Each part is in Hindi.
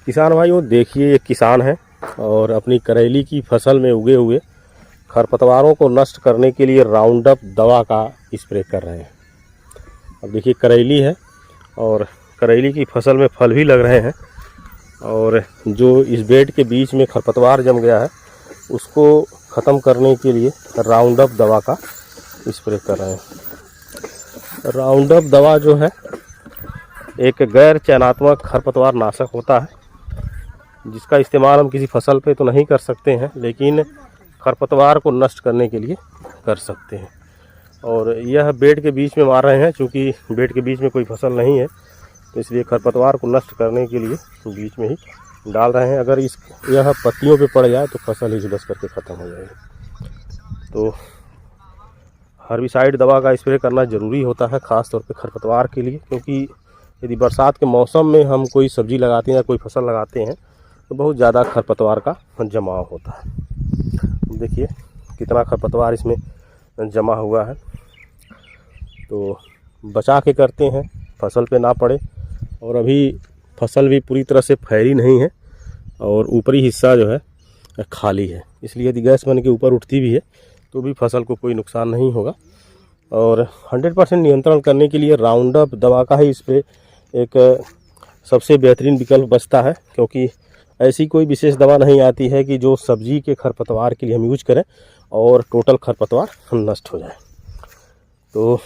किसान भाइयों देखिए, ये किसान है और अपनी करेली की फसल में उगे हुए खरपतवारों को नष्ट करने के लिए राउंडअप दवा का स्प्रे कर रहे हैं। अब देखिए करेली है और करेली की फसल में फल भी लग रहे हैं और जो इस बेड के बीच में खरपतवार जम गया है उसको ख़त्म करने के लिए राउंडअप दवा का स्प्रे कर रहे हैं। राउंडअप दवा जो है एक गैर चयनात्मक खरपतवार नाशक होता है जिसका इस्तेमाल हम किसी फसल पे तो नहीं कर सकते हैं, लेकिन खरपतवार को नष्ट करने के लिए कर सकते हैं। और यह बेड के बीच में मार रहे हैं, क्योंकि बेड के बीच में कोई फसल नहीं है तो इसलिए खरपतवार को नष्ट करने के लिए बीच में ही डाल रहे हैं। अगर यह पत्तियों पे पड़ जाए तो फसल ही झुलस करके ख़त्म हो जाएगी। तो हर्बिसाइड दवा का स्प्रे करना ज़रूरी होता है, ख़ास तौर पे खरपतवार के लिए, क्योंकि यदि बरसात के मौसम में हम कोई सब्ज़ी लगाते हैं या कोई फसल लगाते हैं तो बहुत ज़्यादा खरपतवार का जमाव होता है। देखिए कितना खरपतवार इसमें जमा हुआ है। तो बचा के करते हैं, फसल पे ना पड़े। और अभी फसल भी पूरी तरह से फैली नहीं है और ऊपरी हिस्सा जो है खाली है, इसलिए यदि गैस बन के ऊपर उठती भी है तो भी फसल को कोई नुकसान नहीं होगा। और 100% नियंत्रण करने के लिए राउंडअप दवा का ही स्प्रे एक सबसे बेहतरीन विकल्प बचता है, क्योंकि ऐसी कोई विशेष दवा नहीं आती है कि जो सब्जी के खरपतवार के लिए हम यूज करें और टोटल खरपतवार नष्ट हो जाए। तो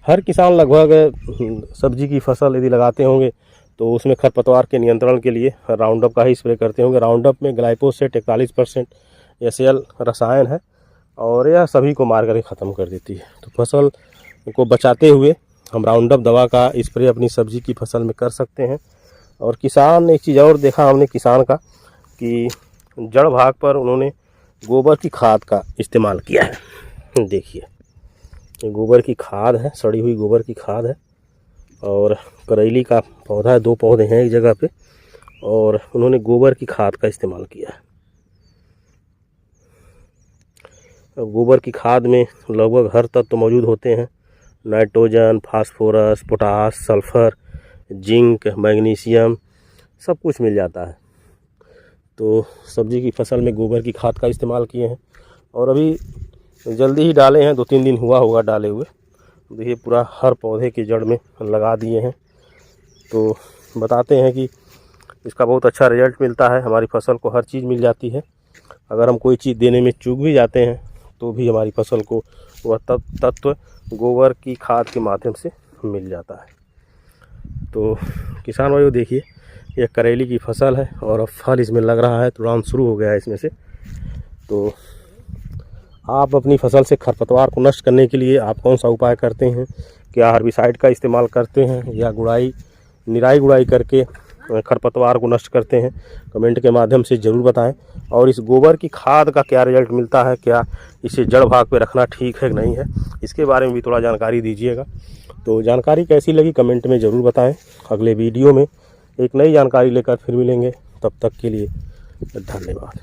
हर किसान लगभग सब्जी की फसल यदि लगाते होंगे तो उसमें खरपतवार के नियंत्रण के लिए राउंडअप का ही स्प्रे करते होंगे। राउंडअप में ग्लाइफोसेट 41% एसएल रसायन है और यह सभी को मार कर ख़त्म कर देती है। तो फसल को बचाते हुए हम राउंडअप दवा का स्प्रे अपनी सब्जी की फसल में कर सकते हैं। और किसान, एक चीज़ और देखा हमने किसान का कि जड़ भाग पर उन्होंने गोबर की खाद का इस्तेमाल किया है। देखिए ये गोबर की खाद है, सड़ी हुई गोबर की खाद है और करेली का पौधा है, 2 पौधे हैं एक जगह पे, और उन्होंने गोबर की खाद का इस्तेमाल किया है। गोबर की खाद में लगभग हर तत्व मौजूद होते हैं, nitrogen, phosphorus, potash, sulphur, zinc, magnesium, सब कुछ मिल जाता है। तो सब्जी की फसल में गोबर की खाद का इस्तेमाल किए हैं और अभी जल्दी ही डाले हैं, 2-3 दिन हुआ होगा डाले हुए। देखिए पूरा हर पौधे की जड़ में लगा दिए हैं। तो बताते हैं कि इसका बहुत अच्छा रिजल्ट मिलता है, हमारी फसल को हर चीज़ मिल जाती है। अगर हम कोई चीज़ देने में चूक भी जाते हैं तो भी हमारी फसल को वह तत्व गोबर की खाद के माध्यम से मिल जाता है। तो किसान भाइयों देखिए, यह करेली की फसल है और अब फल इसमें लग रहा है, तुड़ान शुरू हो गया है इसमें से। तो आप अपनी फसल से खरपतवार को नष्ट करने के लिए आप कौन सा उपाय करते हैं? क्या हर्बिसाइड का इस्तेमाल करते हैं या निराई गुड़ाई करके खरपतवार को नष्ट करते हैं? कमेंट के माध्यम से ज़रूर बताएं। और इस गोबर की खाद का क्या रिजल्ट मिलता है, क्या इसे जड़ भाग पे रखना ठीक है कि नहीं है, इसके बारे में भी थोड़ा जानकारी दीजिएगा। तो जानकारी कैसी लगी कमेंट में ज़रूर बताएं। अगले वीडियो में एक नई जानकारी लेकर फिर मिलेंगे, तब तक के लिए धन्यवाद।